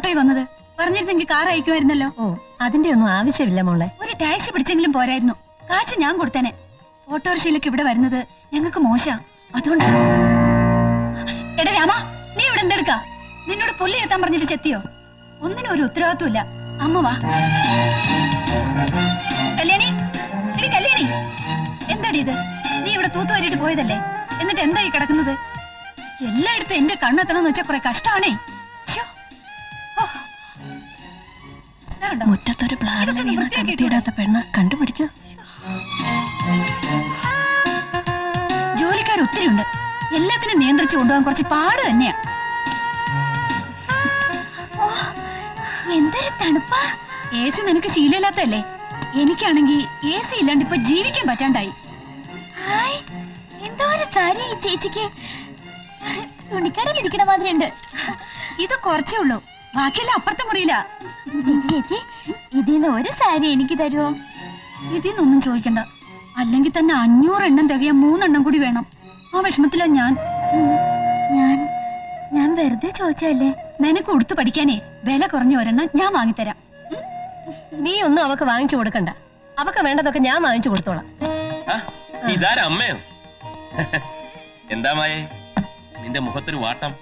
ഓട്ടോയിൽ വന്നത്? പറഞ്ഞിരുന്നെങ്കിൽ കാർ അയക്കുമായിരുന്നല്ലോ. ഓ, അതിന്റെ ഒന്നും ആവശ്യമില്ല മോളെ. ഒരു ടാക്സി പിടിച്ചെങ്കിലും പോരായിരുന്നു. കാശ് ഞാൻ കൊടുത്തേനെ. ഓട്ടോറിക്ഷയിലേക്ക് ഇവിടെ വരുന്നത് ഞങ്ങൾക്ക് മോശ. അതുകൊണ്ടാണ്. എടാ രാമ, നീ ഇവിടെ എന്തെടുക്ക? നിന്നോട് പുല്ലി എത്താൻ പറഞ്ഞിട്ട് ചെത്തിയോ? ഒന്നിനും ഒരു ഉത്തരവാദിത്വമില്ല. അമ്മ വാ. കല്യാണി, എടി കല്യാണി, എന്താടി ഇത്? നീ ഇവിടെ തൂത്തുവാരിട്ട് പോയതല്ലേ? എന്നിട്ട് എന്തായി കിടക്കുന്നത്? എല്ലായിടത്തും എന്റെ കണ്ണെത്തണമെന്ന് വെച്ചാൽ കുറെ കഷ്ടമാണേ. മുറ്റത്തൊരു പ്ലാവിനെ വീണ് കെട്ടിയിടാത്ത പെണ്ണ് കണ്ടുപിടിച്ചു. ജോലിക്കാർ ഒത്തിരി ഉണ്ട്. എല്ലാത്തിനും നിയന്ത്രിച്ചു കൊണ്ടുപോകാൻ കുറച്ച് പാട് തന്നെയാ. എന്തൊരു തണുപ്പാ! AC നിനക്ക് ശീലമില്ലാത്തല്ലേ? എനിക്കാണെങ്കിൽ AC ഇല്ലാണ്ട് ഇപ്പൊ ജീവിക്കാൻ പറ്റാണ്ടായി. എന്തോ ഒരു സാരി ഈ ചേച്ചിക്ക് തുണിക്കടയിൽ ഇരിക്കണ മാതിരി ഉണ്ട്. ഇത് കുറച്ചേ ഉള്ളൂ, ബാക്കിയെല്ലാം അപ്പുറത്തെ മുറിയില്ല. ചേച്ചി, ഇതിന്ന് ഒരു സാരി എനിക്ക് തരുമോ? ഇതിന്നൊന്നും ചോദിക്കണ്ട. അല്ലെങ്കിൽ തന്നെ 500 എണ്ണം തികയാൻ 3 എണ്ണം കൂടി വേണം. ആ വിഷമത്തിലാ ഞാൻ. ഞാൻ വെറുതെ ചോദിച്ചല്ലേ. നിനക്ക് ഉടുത്തു പഠിക്കാനേ വില കുറഞ്ഞ ഒരെണ്ണം ഞാൻ വാങ്ങിത്തരാം. നീ ഒന്നും അവക്ക് വാങ്ങിച്ചു കൊടുക്കണ്ട. അവക്ക് വേണ്ടതൊക്കെ ഞാൻ വാങ്ങിച്ചു കൊടുത്തോളാം. ഇതാരമ്മയോ? എന്താ മായേ നിന്റെ മുഖത്തൊരു വാട്ടം?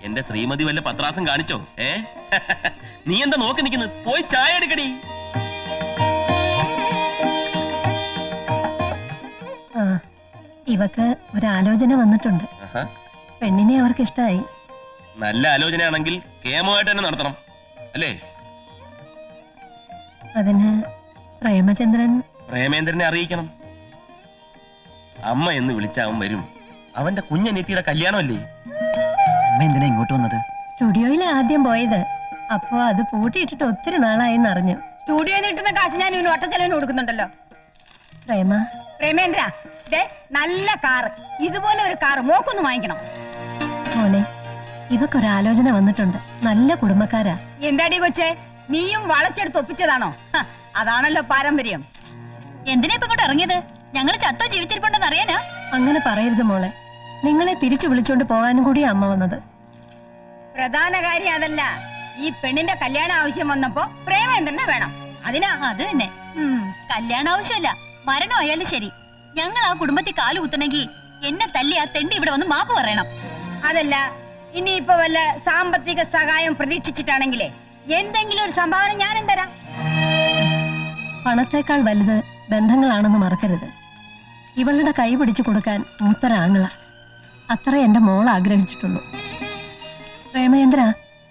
എന്റെ ശ്രീമതി വല്ല പത്രാസം കാണിച്ചോ? നീ എന്താ നോക്കി നിൽക്കുന്നത്? പോയി ചായ എടുക്കടി. ഇവക്ക് ഒരാലോചന വന്നിട്ടുണ്ട്. പെണ്ണിനെ അവർക്ക് ഇഷ്ടമായി. നല്ല ആലോചനയാണെങ്കിൽ കേമമായിട്ട് തന്നെ നടത്തണം അല്ലേ? അതിന് പ്രേമേന്ദ്രനെ അറിയിക്കണം. അമ്മ എന്ന് വിളിച്ച അവൻ വരും. അവന്റെ കുഞ്ഞനീത്തിയുടെ കല്യാണമല്ലേ? അമ്മ എന്തിനാ ഇങ്ങോട്ട് വന്നത്? സ്റ്റുഡിയോയിൽ ആദ്യം പോയത്. അപ്പൊ അത് പൂട്ടിയിട്ടിട്ട് ഒത്തിരി നാളായെന്ന് അറിഞ്ഞു. സ്റ്റുഡിയോയിൽ കിട്ടുന്ന കാശ് ഞാൻ ഇവന് ഒട്ടച്ചെലവിന് കൊടുക്കുന്നുണ്ടല്ലോ. പ്രേമേന്ദ്ര, നല്ല കാറ്, ഇതുപോലെ ഒരു കാറ് മോക്കൊന്ന് വാങ്ങിക്കണം. മോനെ, ഇവക്കൊരാലോചന വന്നിട്ടുണ്ട്. നല്ല കുടുംബക്കാരാ. എന്താടി കൊച്ചേ, നീയും വളച്ചെടുത്ത് ഒപ്പിച്ചതാണോ? അതാണല്ലോ പാരമ്പര്യം. എന്തിനാ ഇപ്പൊ ഇങ്ങോട്ട് ഇറങ്ങിയത്? ഞങ്ങൾ ചത്തോ ജീവിച്ചിരിപ്പുണ്ടെന്ന് അറിയാനാ? അങ്ങനെ പറയരുത് മോളെ. നിങ്ങളെ തിരിച്ചു വിളിച്ചോണ്ട് പോകാനും കൂടി അമ്മ വന്നത്. പ്രധാന കാര്യം അതല്ല. ഈ പെണ്ണിന്റെ കല്യാണ ആവശ്യം വന്നപ്പോ പ്രേമേന്ദ്രനെ വേണം. അതിനാ അത് തന്നെ. കല്യാണ ആവശ്യമല്ല, മരണമായാലും ശരി. ഞങ്ങൾ ആ കുടുംബത്തിൽ കാലു കുത്തണമെങ്കിൽ എന്നെ തല്ലി ആ തെണ്ടി ഇവിടെ വന്ന് മാപ്പ് പറയണം. അതല്ല, ഇനിയിപ്പോ വല്ല സാമ്പത്തിക സഹായം പ്രതീക്ഷിച്ചിട്ടാണെങ്കിലേ എന്തെങ്കിലും ഒരു സംഭാവന ഞാനും തരാം. പണത്തേക്കാൾ വലുത് ബന്ധങ്ങളാണെന്ന് മറക്കരുത്. ഇവളുടെ കൈ പിടിച്ചു കൊടുക്കാൻ മൂത്തൊരാങ്ങള. അത്ര എന്റെ മോൾ ആഗ്രഹിച്ചിട്ടുള്ളൂ. പ്രേമേന്ദ്ര,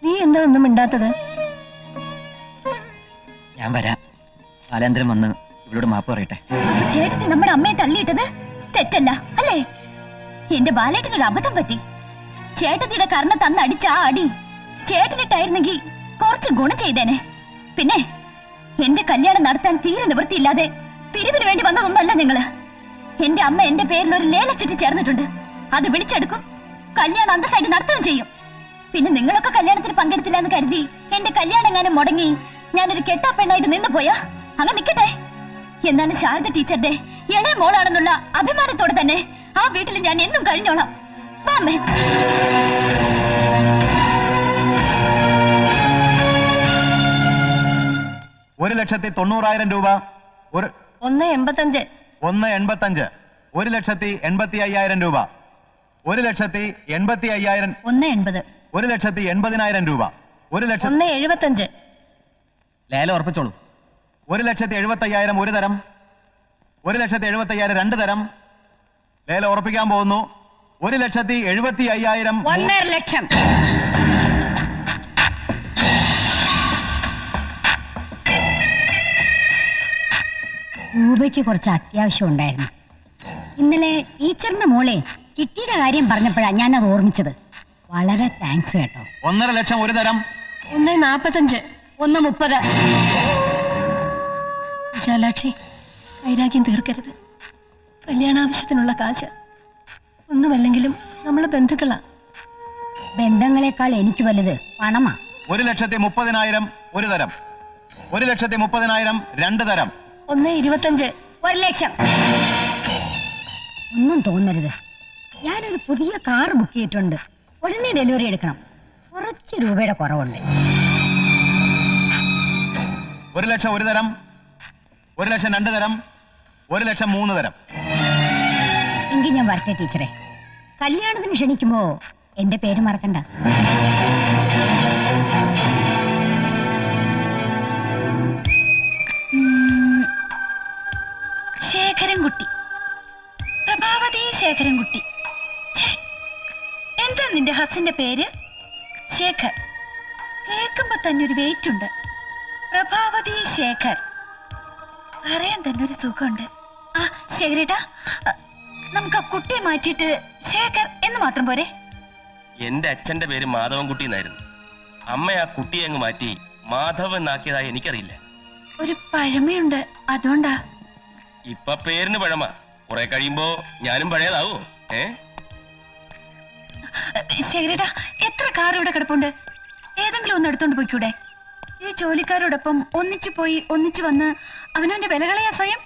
നീ എന്താ ഒന്നും മിണ്ടാത്തത്? ഞാൻ വരാം. ബാലേന്ദ്രൻ വന്ന് ഇവളോട് മാപ്പ് പറയട്ടെ. ചേട്ടത്തി നമ്മുടെ അമ്മയെ തള്ളിയിട്ടത് തെറ്റല്ല അല്ലേ? എന്റെ ബാലേട്ടനൊരു അബദ്ധം പറ്റി. ചേട്ടത്തിയുടെ കർണ തന്നടിച്ച ആ അടി ചേട്ടനിട്ടായിരുന്നെങ്കിൽ കുറച്ച് ഗുണം ചെയ്തേനെ. പിന്നെ എന്റെ കല്യാണം നടത്താൻ തീരെ നിവൃത്തിയില്ലാതെ പിരിവിന് വേണ്ടി വന്നതൊന്നല്ല ഞങ്ങള്. എന്റെ അമ്മ എന്റെ പേരിൽ ഒരു ലേലച്ചിട്ട് ചേർന്നിട്ടുണ്ട്. അത് വിളിച്ചെടുക്കും, കല്യാണം അന്തസ്സായിട്ട് നടത്തുകയും ചെയ്യും. പിന്നെ നിങ്ങളൊക്കെ കല്യാണത്തിന് പങ്കെടുത്തില്ല എന്ന് കരുതി എന്റെ കല്യാണം എങ്ങാനും മുടങ്ങി ഞാനൊരു കെട്ടാ പെണ്ണായിട്ട് നിന്ന് പോയാ അങ്ങ് നിക്കട്ടെ. എന്നാലും ശാരദ ടീച്ചറുടെ ഇളയ മോളാണെന്നുള്ള അഭിമാനത്തോടെ തന്നെ ആ വീട്ടിൽ ഞാൻ എന്നും കഴിഞ്ഞോളാം. അമ്മേ, 1,90,000 രൂപ. 1,85,000. 1,85,000. 1,85,000 രൂപ. 1,85,000. 1,80,000. 1,80,000 രൂപ. 1,75,000. ലേലം ഉറപ്പിച്ചോളൂ. 1,75,000 ഒരു തരം. 1,75,000 രണ്ട് തരം. ലേലം ഉറപ്പിക്കാൻ പോകുന്നു. 1,75,000. 1.5 ലക്ഷം. രൂപയ്ക്ക് കുറച്ച് അത്യാവശ്യം ഉണ്ടായിരുന്നു. ഇന്നലെ ടീച്ചറിന്റെ മോളെ ചിട്ടിയുടെ കാര്യം പറഞ്ഞപ്പോഴാണ് ഞാനത് ഓർമ്മിച്ചത്. വളരെ താങ്ക്സ് കേട്ടോ. 1.5 ലക്ഷം ഒരു തരം. 1,45,000. 1.30. വിശാലാക്ഷി, വൈരാഗ്യം തീർക്കരുത്. കല്യാണാവശ്യത്തിനുള്ള കാശ്. ഒന്നുമല്ലെങ്കിലും നമ്മള് ബന്ധുക്കളാ. ബന്ധങ്ങളെക്കാൾ എനിക്ക് വലുത് പണമാ. 1,30,000 ഒരു തരം. 1,30,000 രണ്ട് തരം. 1,25,000. 1 ലക്ഷം. ഒന്നും തോന്നരുത്. ഞാനൊരു പുതിയ കാർ ബുക്ക് ചെയ്തിട്ടുണ്ട്. ഉടനെ ഡെലിവറി എടുക്കണം. കുറച്ച് രൂപയുടെ കുറവുണ്ട്. 1 ലക്ഷം 1 തരം, 1 ലക്ഷം 2 തരം, 1 ലക്ഷം 3 തരം. എങ്കിൽ ഞാൻ വരട്ടെ ടീച്ചറെ. കല്യാണത്തിന് ക്ഷണിക്കുമ്പോ എന്റെ പേര് മറക്കണ്ട. ശേഖരൻകുട്ടി, പ്രഭാവതി ശേഖരൻകുട്ടി. ഛേ, എന്താ നിന്റെ ഹസിന്റെ പേര്? ശേഖർ. കേൾക്കുമ്പോ തന്നെ ഒരു വെയിറ്റ് ഉണ്ട്. പ്രഭാവതി ശേഖർ. പറയാൻ തന്നെ ഒരു സുഖമുണ്ട്. ആ ശേഖരേട്ടാ, നമുക്ക് ആ കുട്ടിയെ മാറ്റിയിട്ട് ശേഖർ എന്ന് മാത്രം പോരെ? എന്റെ അച്ഛന്റെ പേര് മാധവൻകുട്ടി എന്നായിരുന്നു. അമ്മ ആ കുട്ടിയെ അങ്ങ് മാറ്റി മാധവ് എന്നാക്കിയതായി എനിക്കറിയില്ല. ഒരു പഴമയുണ്ട്, അതുകൊണ്ടാ. ഇപ്പൊ പേരിന് പഴമ, കുറെ കഴിയുമ്പോ ഞാനും പഴയതാവോ? ശേഖരേട്ടാ, എത്ര കാർ ഇവിടെ കിടപ്പുണ്ട്? ഏതെങ്കിലും ഒന്ന് എടുത്തോണ്ട് പോയിക്കൂടെ? ഈ ജോലിക്കാരോടൊപ്പം ഒന്നിച്ചു പോയി ഒന്നിച്ചു വന്ന് അവനവന്റെ വിലകളെയാ സ്വയം.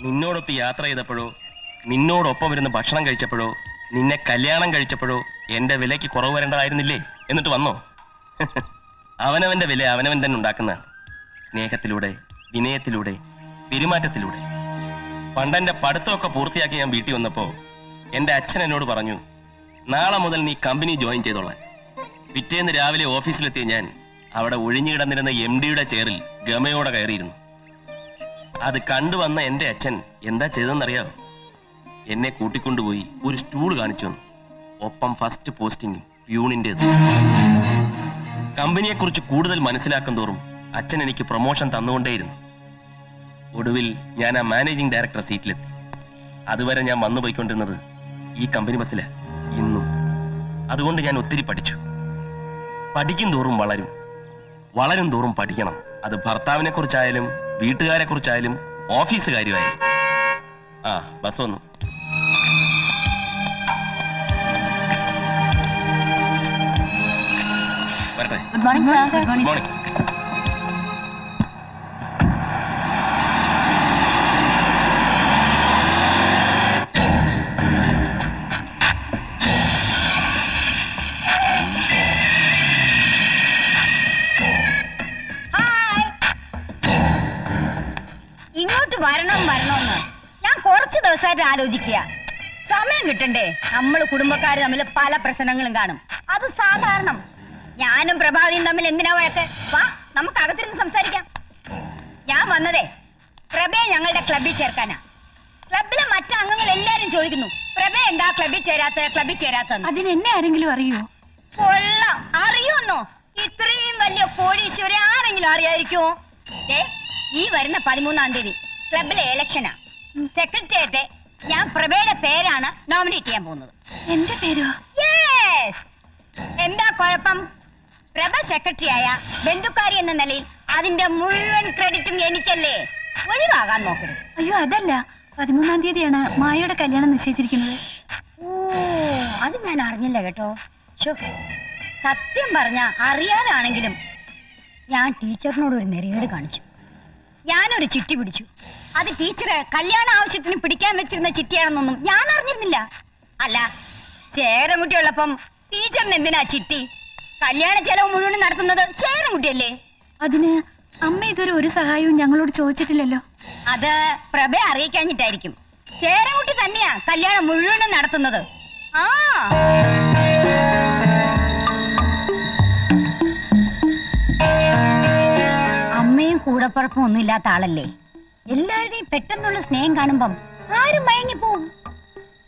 നിന്നോടൊത്ത് യാത്ര ചെയ്തപ്പോഴോ, നിന്നോടൊപ്പം ഇരുന്ന് ഭക്ഷണം കഴിച്ചപ്പോഴോ, നിന്നെ കല്യാണം കഴിച്ചപ്പോഴോ എന്റെ വിലയ്ക്ക് കുറവ് വരേണ്ടതായിരുന്നില്ലേ? എന്നിട്ട് വന്നോ? അവനവന്റെ വില അവനവൻ തന്നെ ഉണ്ടാക്കുന്നതാണ്. സ്നേഹത്തിലൂടെ, വിനയത്തിലൂടെ, പെരുമാറ്റത്തിലൂടെ. പണ്ടെന്റെ പഠിത്തമൊക്കെ പൂർത്തിയാക്കി ഞാൻ വീട്ടിൽ വന്നപ്പോ എന്റെ അച്ഛൻ എന്നോട് പറഞ്ഞു, നാളെ മുതൽ നീ കമ്പനി ജോയിൻ ചെയ്തോളാൻ. പിറ്റേന്ന് രാവിലെ ഓഫീസിലെത്തിയ ഞാൻ അവിടെ ഒഴിഞ്ഞു കിടന്നിരുന്ന MD-യുടെ ചെയറിൽ ഗമയോടെ കയറിയിരുന്നു. അത് കണ്ടുവന്ന എന്റെ അച്ഛൻ എന്താ ചെയ്തെന്നറിയാമോ? എന്നെ കൂട്ടിക്കൊണ്ടുപോയി ഒരു സ്റ്റൂൾ കാണിച്ചു തന്നു. ഒപ്പം ഫസ്റ്റ് പോസ്റ്റിംഗും പ്യൂണിൻ്റെത്. കമ്പനിയെക്കുറിച്ച് കൂടുതൽ മനസ്സിലാക്കും തോറും അച്ഛൻ എനിക്ക് പ്രൊമോഷൻ തന്നുകൊണ്ടേയിരുന്നു. ഒടുവിൽ ഞാൻ ആ മാനേജിംഗ് ഡയറക്ടർ സീറ്റിലെത്തി. അതുവരെ ഞാൻ വന്നു പോയിക്കൊണ്ടിരുന്നത് ഈ കമ്പനി ബസ്സില ഇന്നും. അതുകൊണ്ട് ഞാൻ ഒത്തിരി പഠിച്ചു. പഠിക്കും തോറും വളരും, വളരും തോറും പഠിക്കണം. അത് ഭർത്താവിനെ കുറിച്ചായാലും വീട്ടുകാരെ കുറിച്ചായാലും ഓഫീസ് കാര്യമായാലും. ആ ബസ് വന്നു. വരട്ടെ. Good morning sir. Good morning. ഇങ്ങോട്ട് വരണമെന്ന് ഞാൻ കുറച്ച് ദിവസമായിട്ട് ആലോചിക്കുക. സമയം കിട്ടണ്ടേ? നമ്മൾ കുടുംബക്കാർ തമ്മിൽ പല പ്രശ്നങ്ങളും കാണും, അത് സാധാരണ. ഞാനും പ്രഭാതിയും തമ്മിൽ എന്തിനാ വഴക്ക്? വാ, നമുക്ക് അകത്തിരുന്ന് സംസാരിക്കാം. ഞാൻ വന്നതേ പ്രഭയെ ഞങ്ങളുടെ ക്ലബിൽ ചേർക്കാനാ. ക്ലബിലെ മറ്റു അംഗങ്ങൾ എല്ലാരും ചോദിക്കുന്നു, പ്രഭ എന്താ ക്ലബിൽ ചേരാത്ത. അതിന് എന്നെ ആരെങ്കിലും അറിയോ? കൊള്ളാം, അറിയോന്നോ? ഇത്രയും വലിയ കോടീശ്വരെ ആരെങ്കിലും അറിയായിരിക്കുമോ? ഈ വരുന്ന 13-ാം തീയതി ക്ലബിലെ ഇലക്ഷനാ. സെക്രട്ടറിയായിട്ട് ഞാൻ പ്രഭയുടെ പേരാണ് നോമിനേറ്റ് ചെയ്യാൻ പോകുന്നത്. എന്റെ പേരോ? യെസ്. എന്താ കുഴപ്പം? പ്രഭ സെക്രട്ടറി ആയ ബന്ധുക്കാരി എന്ന നിലയിൽ അതിന്റെ മുഴുവൻ ക്രെഡിറ്റും എനിക്കല്ലേ. ഒഴിവാകാൻ നോക്കരുത്. അയ്യോ അതല്ല, 13-ാം തീയതിയാണ് മായയുടെ കല്യാണം നിശ്ചയിച്ചിരിക്കുന്നത്. ഓ, അത് ഞാൻ അറിഞ്ഞില്ല കേട്ടോ. സത്യം പറഞ്ഞ അറിയാതാണെങ്കിലും ഞാൻ ടീച്ചറിനോട് ഒരു നെറിയേട് കാണിച്ചു. ഞാനൊരു ചിട്ടി പിടിച്ചു. അത് ടീച്ചറ് കല്യാണ ആവശ്യത്തിന് പിടിക്കാൻ വെച്ചിരുന്ന ചിട്ടിയാണെന്നൊന്നും ഞാൻ അറിഞ്ഞിരുന്നില്ല. അല്ല, ശേഖരൻകുട്ടിയുള്ളപ്പം ടീച്ചറിന് എന്തിനാ ചിട്ടി? കല്യാണ ചെലവ് മുഴുവൻ നടത്തുന്നത് ശേഖരൻകുട്ടിയല്ലേ. അതിന് അമ്മ ഇതുവരെ ഒരു സഹായവും ഞങ്ങളോട് ചോദിച്ചിട്ടില്ലല്ലോ. അത് പ്രഭയെ അറിയിക്കാഞ്ഞിട്ടായിരിക്കും. ശേഖരൻകുട്ടി തന്നെയാ കല്യാണം മുഴുവനും നടത്തുന്നത്. ആ, അമ്മയും കൂടപ്പുറപ്പും ഒന്നും ഇല്ലാത്ത ആളല്ലേ. എല്ലാവരുടെയും പെട്ടെന്നുള്ള സ്നേഹം കാണുമ്പം ആരും മയങ്ങിപ്പോവും.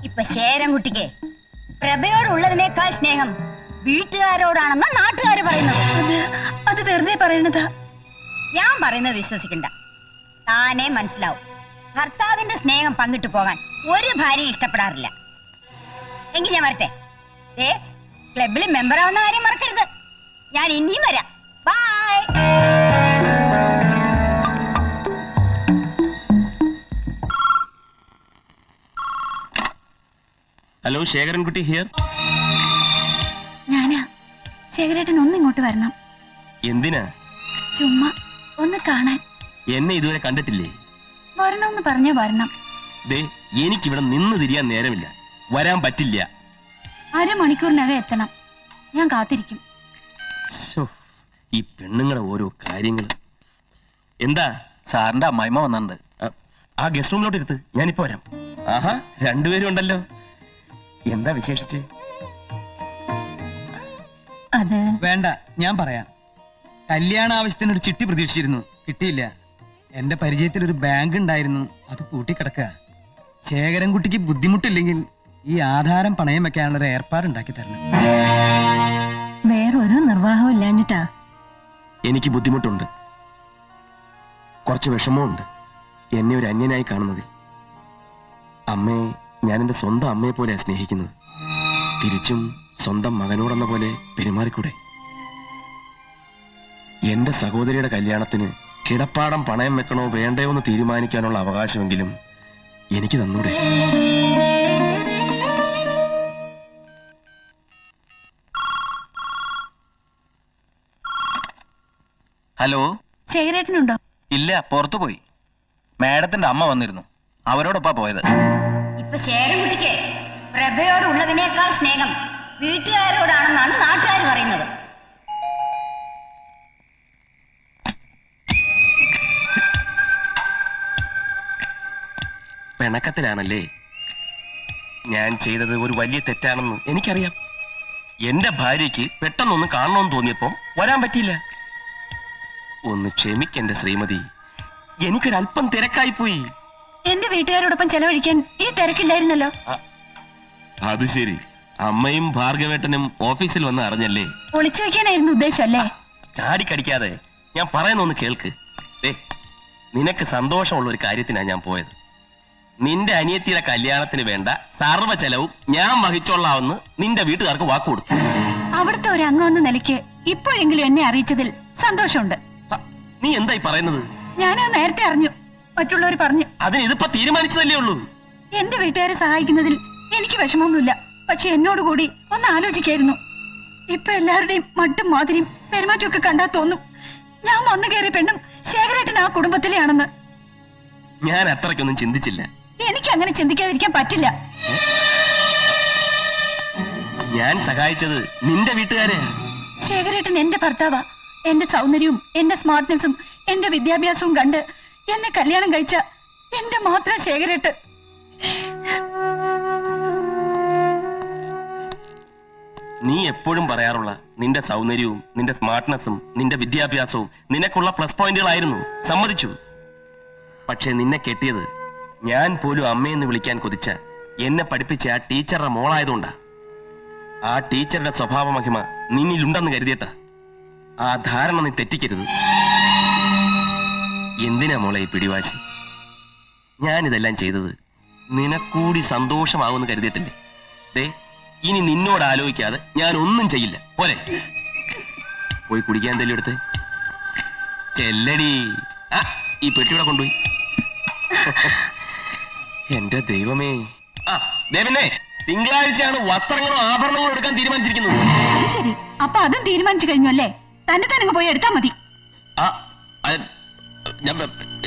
ഇപ്പൊ ശേഖരൻകുട്ടിക്ക് പ്രഭയോടുള്ളതിനേക്കാൾ സ്നേഹം വീട്ടുകാരോടാണെന്ന നാട്ടുകാര് പറയുന്നത്. അത് വെറുതെ പറയണതാ. ഞാൻ പറയുന്നത് വിശ്വസിക്കണ്ട, താനേ മനസ്സിലാവും. ഭർത്താവിന്റെ സ്നേഹം പങ്കിട്ടു പോകാൻ ഒരു ഭാര്യയും ഇഷ്ടപ്പെടാറില്ല. എങ്കിൽ ഞാൻ വരട്ടെ. ക്ലബിൽ മെമ്പർ ആവുന്ന കാര്യം മറക്കരുത്. ഞാൻ ഇനിയും വരാം. ബൈ. Hello, Sekharankutty here. ഞാനാ. ശേഖരേട്ടൻ ഒന്ന് ഇങ്ങോട്ട് വരണം. എന്തിനാ? ചുമ്മാ ഒന്ന് കാണാൻ. എന്നെ ഇതുവരെ കണ്ടിട്ടില്ലേ? വരണമെന്ന് പറഞ്ഞാ വരണം. ദേ, എനിക്കിവിടെ നിന്ന് തിരിയാൻ നേരമില്ല. വരാൻ പറ്റില്ല. അരമണിക്കൂറിനകം എത്തണം. ഞാൻ കാത്തിരിക്കും. ഈ പെണ്ണുങ്ങളുടെ ഓരോ കാര്യങ്ങൾ. എന്താ? സാറിന്റെ അമ്മായിമ്മ വന്നിട്ടുണ്ട്. ആ ഗസ്റ്റ് റൂമിലോട്ട് ഇരുത്ത്, ഞാനിപ്പോ വരാം. ആഹാ, രണ്ടുപേരും ഉണ്ടല്ലോ. എന്താ വിശേഷിച്ച്? അത് വേണ്ട, ഞാൻ പറയാം. കല്യാണ ആവശ്യത്തിന് ഒരു ചിട്ടി പ്രതീക്ഷിച്ചിരുന്നു, കിട്ടിയില്ല. എന്റെ പരിചയത്തിൽ ഒരു ബാങ്ക് ഉണ്ടായിരുന്നു, അത് പൂട്ടിക്കിടക്കുക. ശേഖരൻകുട്ടിക്ക് ബുദ്ധിമുട്ടില്ലെങ്കിൽ ഈ ആധാരം പണയം വെക്കാനുള്ള ഒരു ഏർപ്പാടുണ്ടാക്കി തരണം. വേറൊരു നിർവാഹവും ഇല്ലാഞ്ഞിട്ടാ. എനിക്ക് ബുദ്ധിമുട്ടുണ്ട്, കുറച്ച് വിഷമമുണ്ട് എന്നെ ഒരു അന്യനായി കാണുന്നതിൽ. അമ്മയെ ഞാൻ എൻ്റെ സ്വന്തം അമ്മയെ പോലെയാണ് സ്നേഹിക്കുന്നത്. തിരിച്ചും സ്വന്തം മകനോടെന്ന പോലെ പെരുമാറിക്കൂടെ? എന്റെ സഹോദരിയുടെ കല്യാണത്തിന് കിടപ്പാടം പണയം വെക്കണോ വേണ്ടയോ എന്ന് തീരുമാനിക്കാനുള്ള അവകാശമെങ്കിലും എനിക്ക് തന്നൂടെ? ഹലോ. ശേഖരേട്ടനുണ്ടോ? ഇല്ല, പുറത്തു പോയി. മാഡത്തിന്റെ അമ്മ വന്നിരുന്നു, അവരോടൊപ്പാ പോയത്. ഇപ്പൊ ശേഖരൻകുട്ടിക്ക് പ്രഭയോടുള്ളതിനേക്കാൾ സ്നേഹം വീട്ടുകാരോടാണെന്നാണ് നാട്ടുകാർ പറയുന്നത്. പിണക്കത്തിലാണല്ലേ? ഞാൻ ചെയ്തത് ഒരു വലിയ തെറ്റാണെന്ന് എനിക്കറിയാം. എന്റെ ഭാര്യയ്ക്ക് പെട്ടെന്നൊന്ന് കാണണമെന്ന് തോന്നിയപ്പോ വരാൻ പറ്റിയില്ല. ഒന്ന് ക്ഷമിക്കെന്റെ ശ്രീമതി, എനിക്കൊരല്പം തിരക്കായി പോയി. എന്റെ വീട്ടുകാരോടൊപ്പം ചെലവഴിക്കാൻ ഈ തിരക്കില്ലായിരുന്നല്ലോ. അത് ശരി, അമ്മയും ഭാർഗവേട്ടനും ഓഫീസിൽ വന്ന് അറിഞ്ഞല്ലേ? ഒളിച്ചു വെക്കാനായിരുന്നു ഉദ്ദേശം അല്ലേ? ചാടിക്കടിക്കാതെ ഞാൻ പറയുന്നൊന്ന് കേൾക്ക്. നിനക്ക് സന്തോഷമുള്ള ഒരു കാര്യത്തിനാ ഞാൻ പോയത്. നിന്റെ അനിയത്തിയുടെ കല്യാണത്തിന് വേണ്ട സർവ്വ ചെലവും ഞാൻ വഹിച്ചോളാമെന്ന് നിന്റെ വീട്ടുകാർക്ക് വാക്കുകൊടുത്തു. അവിടുത്തെ ഒരു അംഗം എന്ന നിലയ്ക്ക് ഇപ്പോഴെങ്കിലും എന്നെ അറിയിച്ചതിൽ സന്തോഷമുണ്ട്. നീ എന്തായി പറയുന്നത്? ഞാനത് നേരത്തെ അറിഞ്ഞു, മറ്റുള്ളവർ പറഞ്ഞു. അതിന് ഇതിപ്പോ തീരുമാനിച്ചതല്ലേ ഉള്ളൂ. എന്റെ വീട്ടുകാരെ സഹായിക്കുന്നതിൽ എനിക്ക് വിഷമമൊന്നുമില്ല. പക്ഷെ എന്നോട് കൂടി ഒന്ന് ആലോചിക്കായിരുന്നു. ഇപ്പൊ എല്ലാവരുടെയും മട്ടും മാതിരിയും പെരുമാറ്റമൊക്കെ കണ്ടാ തോന്നും ഞാൻ വന്നു കയറിയ പെണ്ണും ശേഖരേട്ടൻ ആ കുടുംബത്തിലെയാണെന്ന്. ഞാൻ അത്രയ്ക്കൊന്നും ചിന്തിച്ചില്ല. എനിക്ക് അങ്ങനെ ചിന്തിക്കാതിരിക്കാൻ പറ്റില്ല. ഞാൻ സഹായിച്ചത് നിന്റെ വീട്ടുകാരെയാ. ശേഖരേട്ടൻ എന്റെ ഭർത്താവാ. എന്റെ സൗന്ദര്യവും എന്റെ സ്മാർട്ട്നെസ്സും എന്റെ വിദ്യാഭ്യാസവും കണ്ട് എന്നെ കല്യാണം കഴിച്ച എന്റെ മാത്രം ശേഖരേട്ടൻ. നീ എപ്പോഴും പറയാറുള്ള നിന്റെ സൗന്ദര്യവും നിന്റെ സ്മാർട്ട്നെസ്സും നിന്റെ വിദ്യാഭ്യാസവും നിനക്കുള്ള പ്ലസ് പോയിന്റുകളായിരുന്നു, സമ്മതിച്ചു. പക്ഷെ നിന്നെ കെട്ടിയത് ഞാൻ പോലും അമ്മയെന്ന് വിളിക്കാൻ കൊതിച്ച എന്നെ പഠിപ്പിച്ച ആ ടീച്ചറുടെ മോളായതുകൊണ്ടാ. ആ ടീച്ചറുടെ സ്വഭാവ മഹിമ നിന്നിലുണ്ടെന്ന് കരുതിയട്ടാ. ആ ധാരണ നീ തെറ്റിക്കരുത്. എന്തിനാ മോളെ ഈ പിടിവാശി? ഞാനിതെല്ലാം ചെയ്തത് നിനക്കൂടി സന്തോഷമാവുമെന്ന് കരുതിയിട്ടില്ലേ? ദേ, ഇനി നിന്നോട് ആലോചിക്കാതെ ഞാൻ ഒന്നും ചെയ്യില്ല. പോരെ, പോയി കുടിക്കാൻ എന്തെങ്കിലും എടുത്ത് ചെല്ലടി. ആ, ഈ പെട്ടിയുടെ കൊണ്ടുപോയി. എന്റെ ദൈവമേ. ആ ദേവനെ, തിങ്കളാഴ്ചയാണ് വസ്ത്രങ്ങളോ ആഭരണങ്ങളോ എടുക്കാൻ തീരുമാനിച്ചിരിക്കുന്നത്. അത് ശരി, അപ്പൊ അതും തീരുമാനിച്ചു കഴിഞ്ഞു അല്ലേ? തന്നെ തന്നെ പോയി എടുത്താ മതി. ആ, ഞാൻ